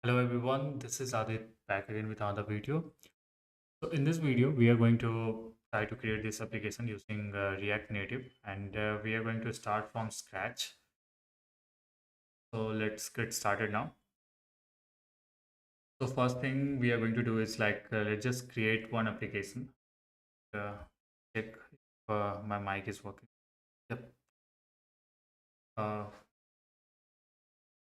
Hello everyone, this is Adit back again with another video. So in this video, we are going to try to create this application using React Native, and we are going to start from scratch. So let's get started now. So first thing we are going to do is let's just create one application. Uh, Check if my mic is working. Yep. Uh,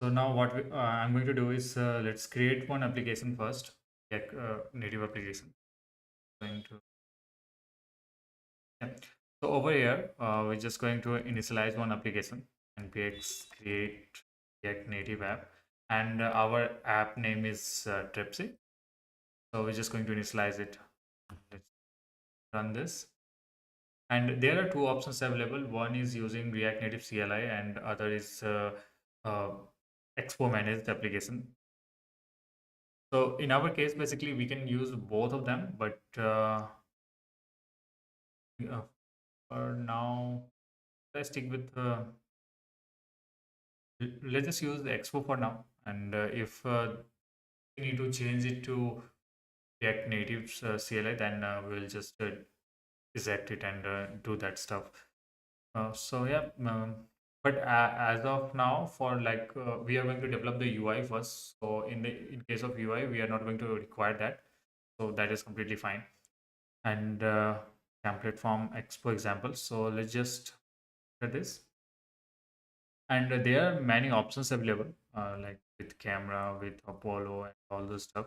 so now I'm going to do is let's create one application first, like native application. Going to Yeah. So over here, we're just going to initialize one application npx create React Native app, and our app name is Tripsy. So we're just going to initialize it. Let's run this. And there are two options available. One is using React Native CLI, and other is uh, Expo managed application. So in our case, basically, we can use both of them, but for now, I stick with let's just use the expo for now, and if we need to change it to React Native CLI, then we'll just eject it and do that stuff. So yeah, but as of now, for we are going to develop the UI first. So in case of UI, we are not going to require that, so that is completely fine. And template from expo example. So let's just look at this. And there are many options available, like with camera, with Apollo, and all those stuff.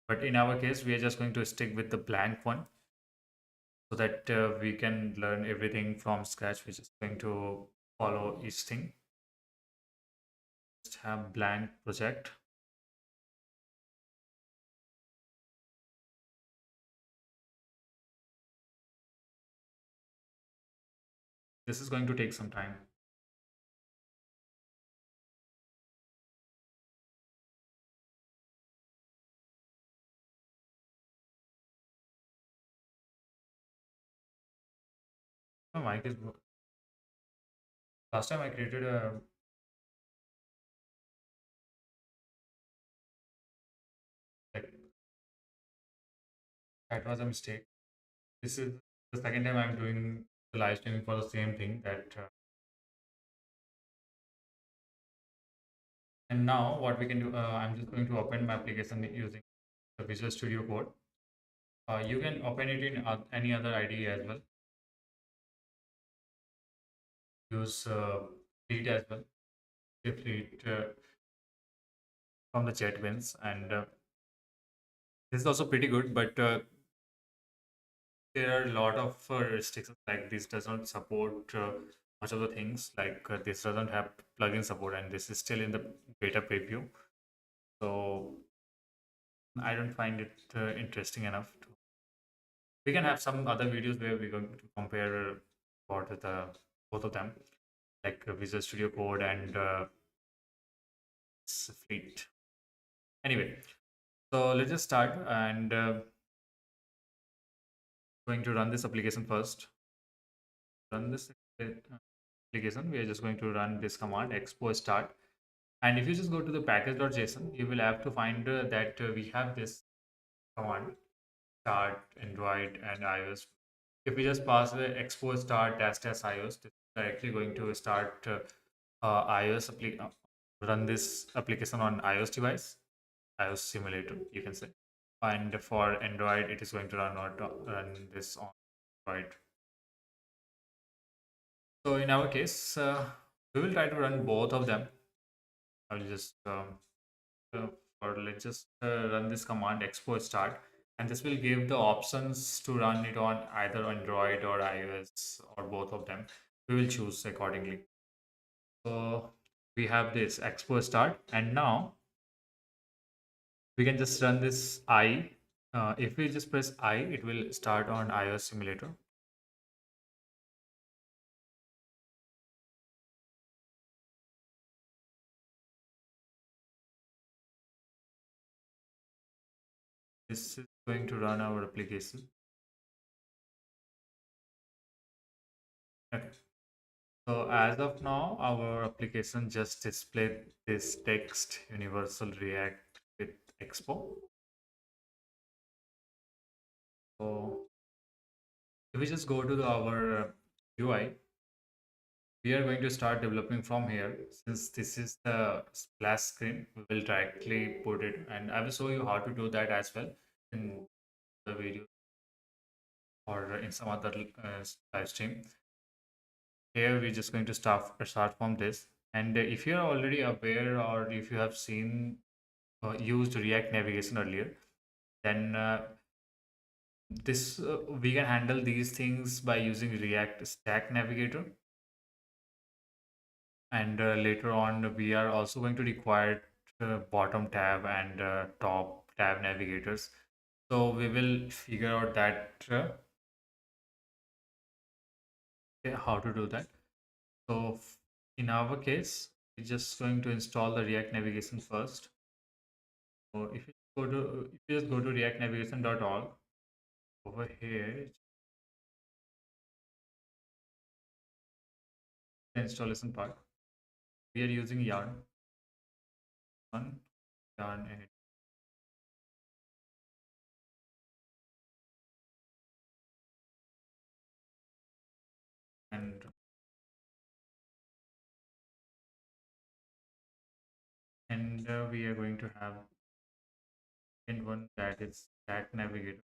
But in our case, we are just going to stick with the blank one so that we can learn everything from scratch. We're just going to follow each thing. Just have blank project. This is going to take some time. My mic is last time I created a like that was a mistake. This is the second time I'm doing the live streaming for the same thing that and now what we can do, I'm just going to open my application using the Visual Studio Code. You can open it in any other IDE as well. Use Fleet as well. Fleet from the JetBrains, and this is also pretty good. But there are a lot of restrictions. Like this does not support much of the things. This doesn't have plugin support, and this is still in the beta preview. So I don't find it interesting enough. We can have some other videos where we're going to compare what the both of them, like Visual Studio Code and Fleet. Anyway, so let's just start and going to run this application first. Run this application. We are just going to run this command expo start. And if you just go to the package.json, you will have to find that we have this command start Android and iOS. If we just pass the expo start dash dash iOS, this is directly going to start iOS run this application on iOS device, iOS simulator, you can say. And for Android, it is going to run this on Android. So in our case, we will try to run both of them. I will just uh, or let's just run this command expo start, and this will give the options to run it on either Android or iOS or both of them. We will choose accordingly. So we have this expo start, and now we can just run this I. If we just press I, it will start on iOS simulator. This is going to run our application. Okay. So as of now, our application just displayed this text universal React with Expo. So if we just go to our UI, we are going to start developing from here. Since this is the splash screen, we will directly put it, and I will show you how to do that as well in the video or in some other live stream. Here we're just going to start from this. And if you're already aware or if you have seen used React navigation earlier, then this we can handle these things by using React Stack Navigator. And later on, we are also going to require bottom tab and top tab navigators. So we will figure out that how to do that. So in our case, we're just going to install the React navigation first. So if you just go to reactnavigation.org, over here, the installation part, we are using Yarn one, Yarn 8, and we are going to have second one, that is Stack Navigator.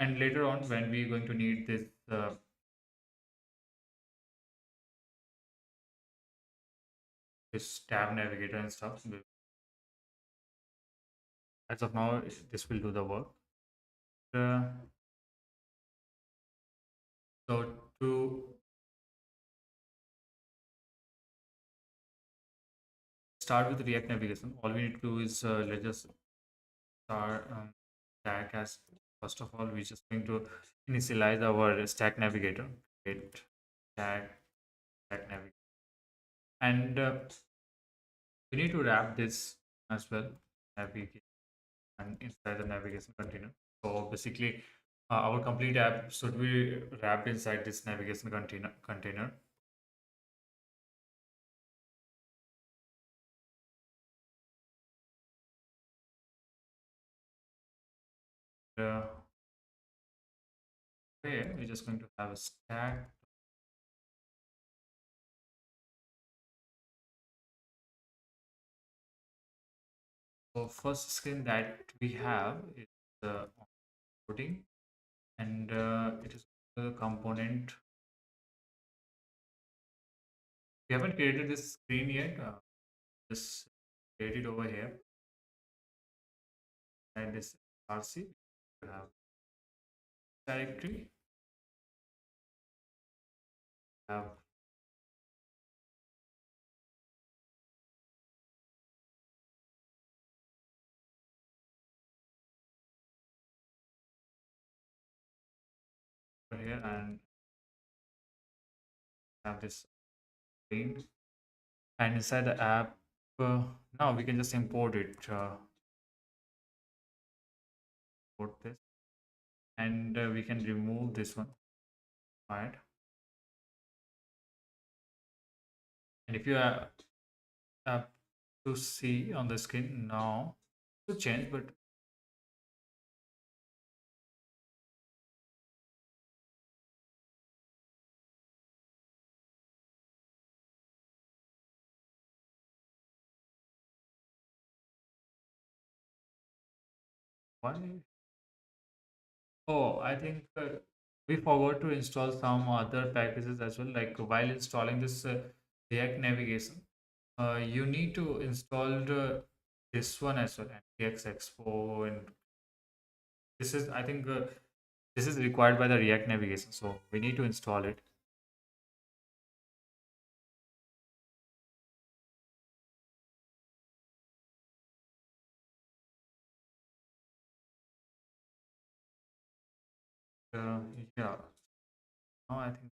And later on, when we're going to need this tab navigator and stuff, as of now, this will do the work. Uh, so to start with React navigation, all we need to do is let's just start stack as first of all. We're just going to initialize our stack navigator. Get stack navigator, and we need to wrap this as well. Navigate and inside the navigation container. So basically, our complete app should be wrapped inside this navigation container. Uh, here we're just going to have a stack. So first screen that we have is the onboarding, and it is the component. We haven't created this screen yet. Just create it over here, and this RC. We have directory. Have over here and have this screen. And inside the app, now we can just import it. Import this, and we can remove this one. Right. And if you uh, to see on the screen now, to change, but why? Oh, I think we forgot to install some other packages as well. Like while installing this React navigation, you need to install this one as well, NTX Expo, and this is I think this is required by the React navigation, so we need to install it. Uh, yeah, now I think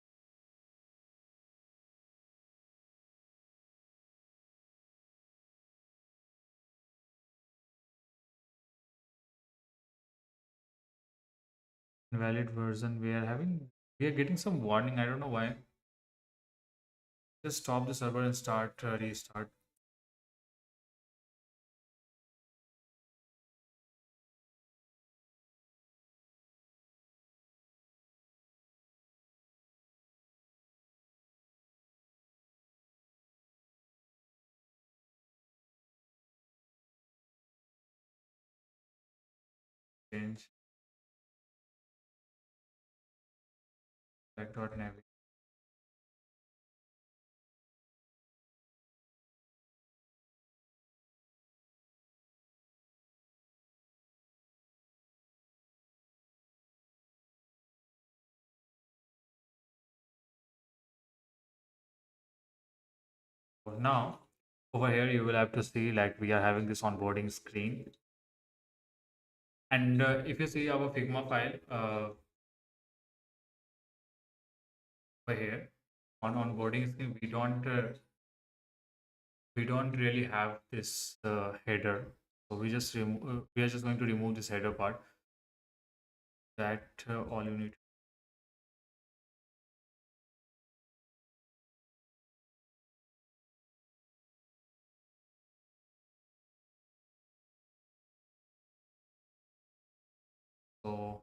invalid version we are having. We are getting some warning. I don't know why. Just stop the server and start restart. Change back.nav. Now, over here, you will have to see like we are having this onboarding screen. And if you see our Figma file over here on onboarding screen, we don't really have this header. So we are just going to remove this header part. That all you need. So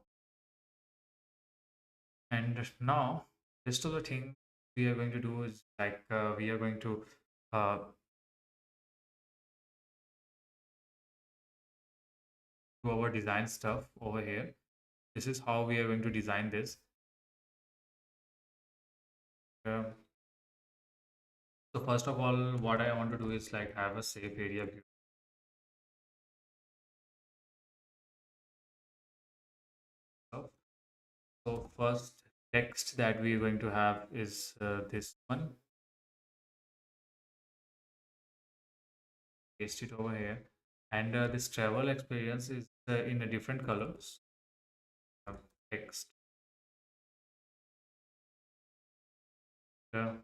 and now rest of the thing we are going to do is like we are going to uh, do our design stuff over here. This is how we are going to design this. Um, so first of all, what I want to do is like have a safe area view stuff. So first text that we are going to have is this one. Paste it over here, and this travel experience is in a different colors. Uh, Text. The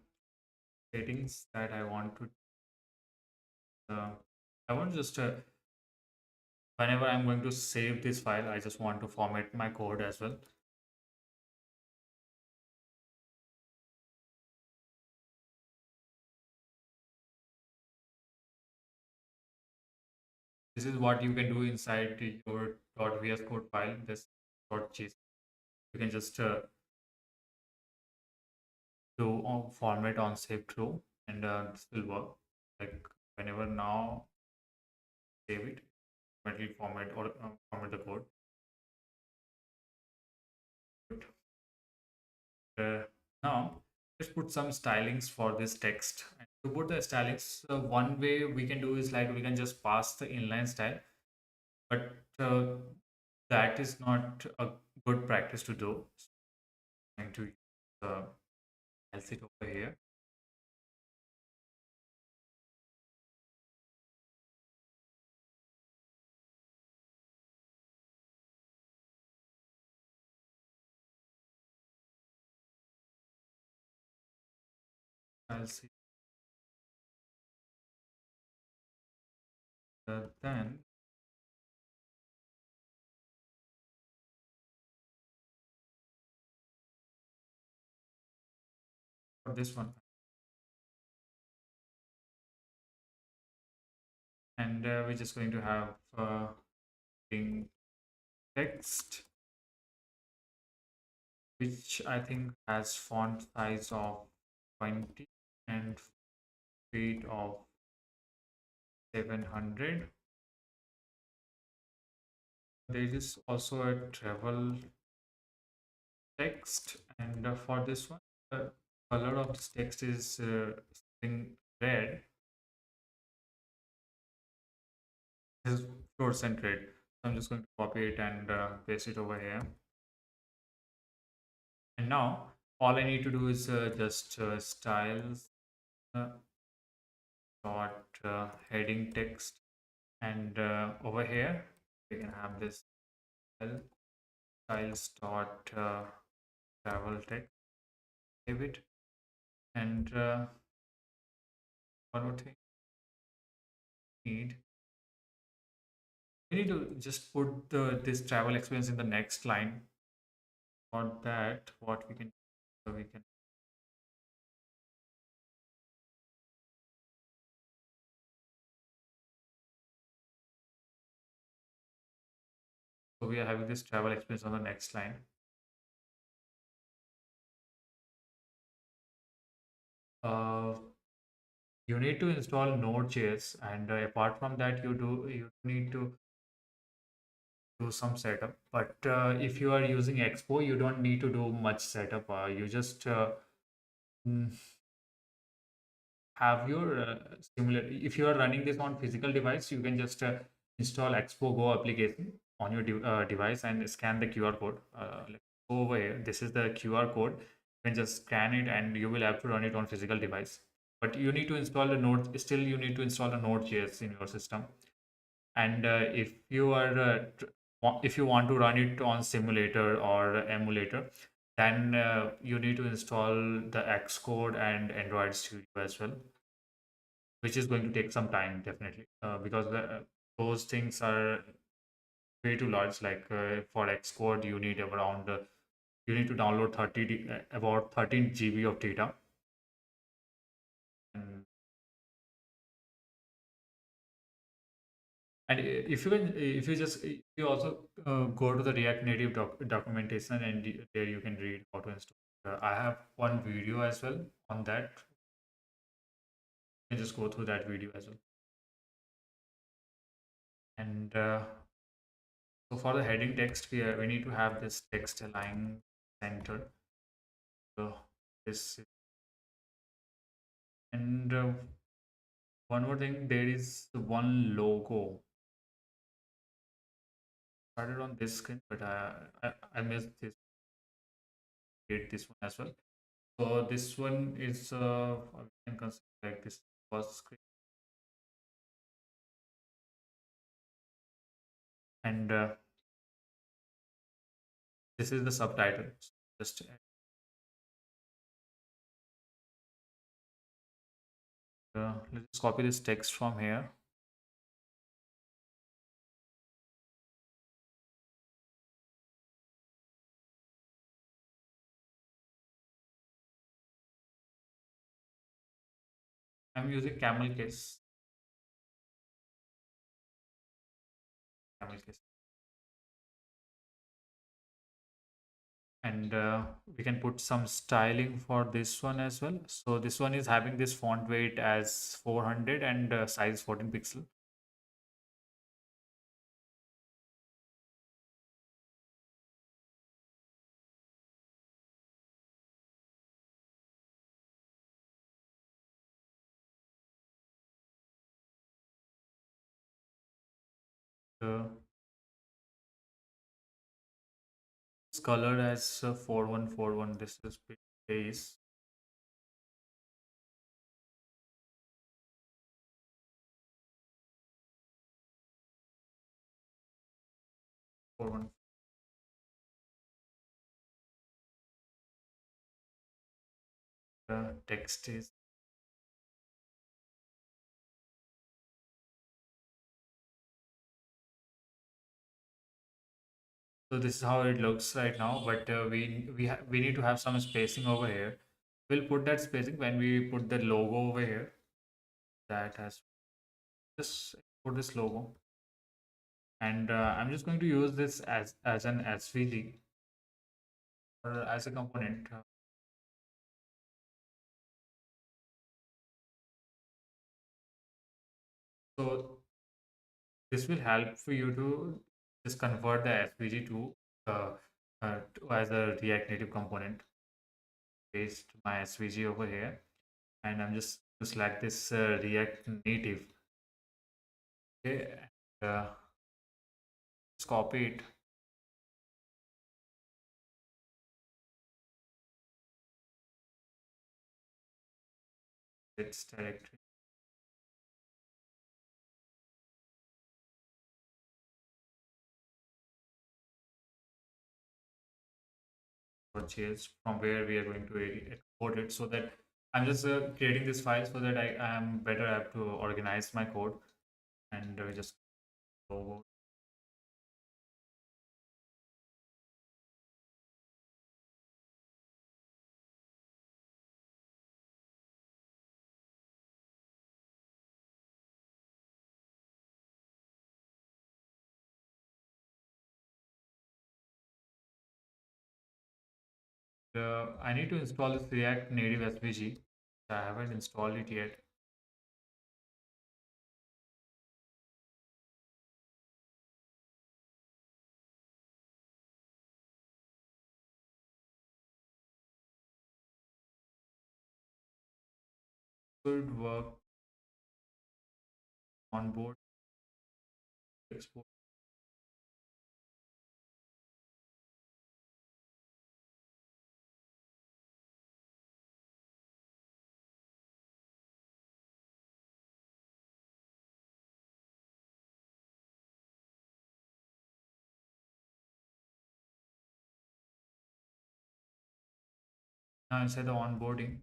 settings that I want to. I want just whenever I'm going to save this file, I just want to format my code as well. This is what you can do inside your .vs code file. This .json. You can just do format on save true, and this will work. Like whenever now save it, automatically format or format the code. Good. Now let's put some stylings for this text. And to put the stylings, one way we can do is like we can just pass the inline style, but that is not a good practice to do. So I'm going to else it over here. I'll see. Then for this one, and we're just going to have in text, which I think has font size of 20 and weight of 700. There is also a travel text, and for this one, the color of this text is in red. This is fluorescent red. So I'm just going to copy it and paste it over here. And now all I need to do is just styles uh, dot heading text, and over here we can have this styles dot travel text. Save it, and one more thing need we need to just put this travel experience in the next line. For that, what we can So we are having this travel expense on the next line. Uh, you need to install Node.js, and apart from that, you need to do some setup. But if you are using Expo, you don't need to do much setup. You just mm, have your similar. If you are running this on physical device, you can just install Expo Go application on your device and scan the QR code. Let's go over here. This is the QR code. You can just scan it, and you will have to run it on physical device. But you need to install the Node. Still, you need to install the Node.js in your system. And if you want to run it on simulator or emulator, then you need to install the Xcode and Android Studio as well, which is going to take some time definitely, because those things are way too large. Like for Xcode, you need around you need to download about 13 GB of data. And if you just if you also go to the React Native documentation, and there you can read how to install. I have one video as well on that. You can just go through that video as well. And so for the heading text, we need to have this text align center. So this and one more thing, there is the one logo started on this screen, but I missed this, did this one as well. So this one is we can consider like this first screen, and this is the subtitle. So just let's copy this text from here. I'm using camel case, and we can put some styling for this one as well. So this one is having this font weight as 400 and size 14 pixel. Uh, it's colored as 4141. This is base 41. Text is, so this is how it looks right now. But we need to have some spacing over here. We'll put that spacing when we put the logo over here. That has just put this logo, and I'm just going to use this as an SVG or as a component. So this will help for you to just convert the SVG uh, as a React Native component. Paste my SVG over here, and I'm just to select this React Native. Okay, and, just copy it. Its directory. Purchase from where we are going to export it, so that I'm just creating this file so that I am better able to organize my code, and just go I need to install this React Native SVG. I haven't installed it yet. Should work on board export. Now inside the onboarding,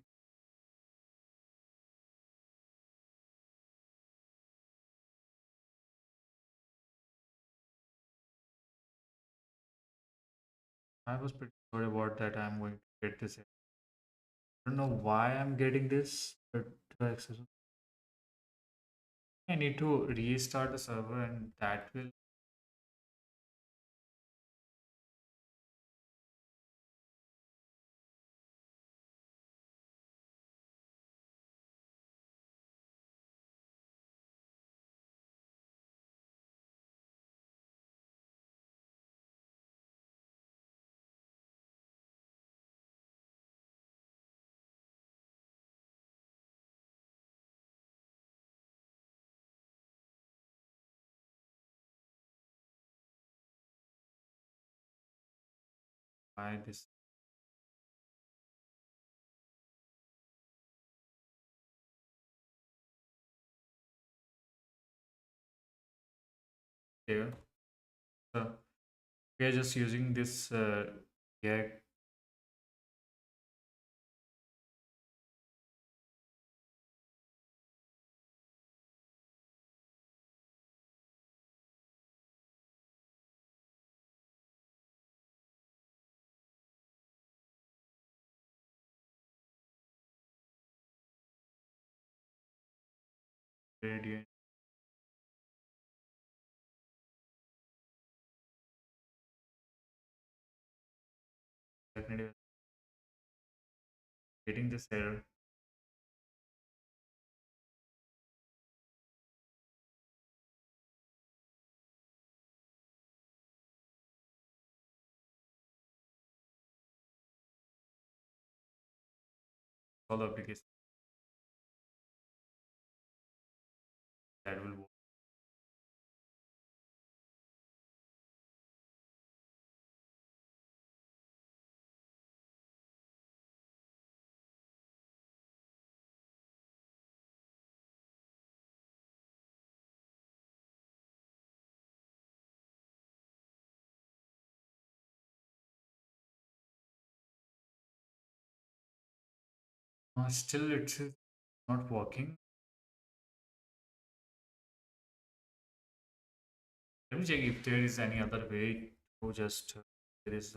I was pretty sure about that I'm going to get this. I don't know why I'm getting this, but to access I need to restart the server and that will buy this. Here. So we are just using this React. Gradient. Getting this error. All the applications that will work. Still, it's not working. Let me check if there is any other way to just there is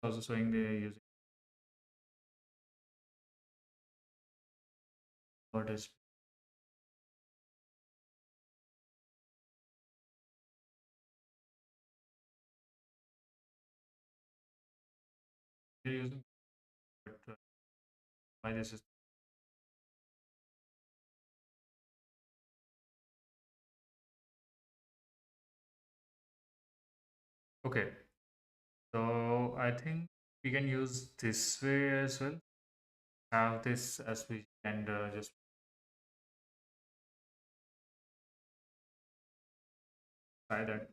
also showing they are using what is they're using, but why this is okay. So I think we can use this way as well. Have this as we and just try that.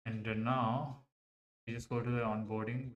And now we just go to the onboarding.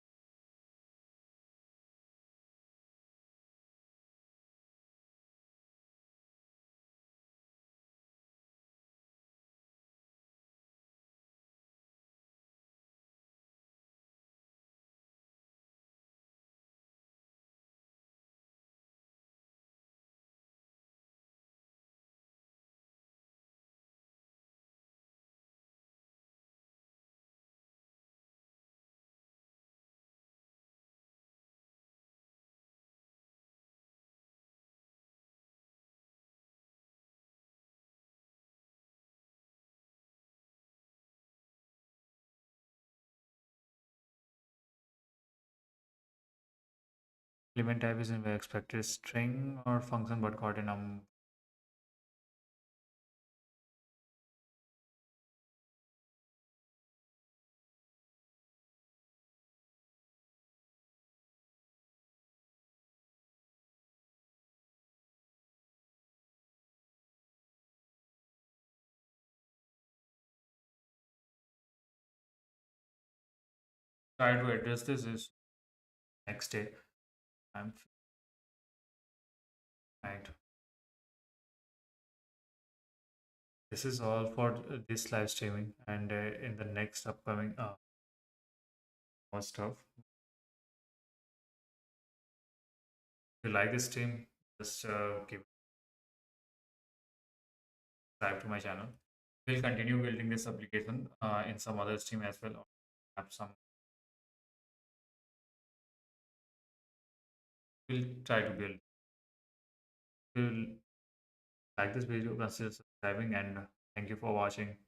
Element type is in where expected string or function but got a try to address this is next day. I'm right. This is all for this live streaming, and in the next upcoming more stuff. If you like this stream, just give subscribe to my channel. We'll continue building this application in some other stream as well. Or have some. We'll try to build. We'll like this video, consider subscribing, and thank you for watching.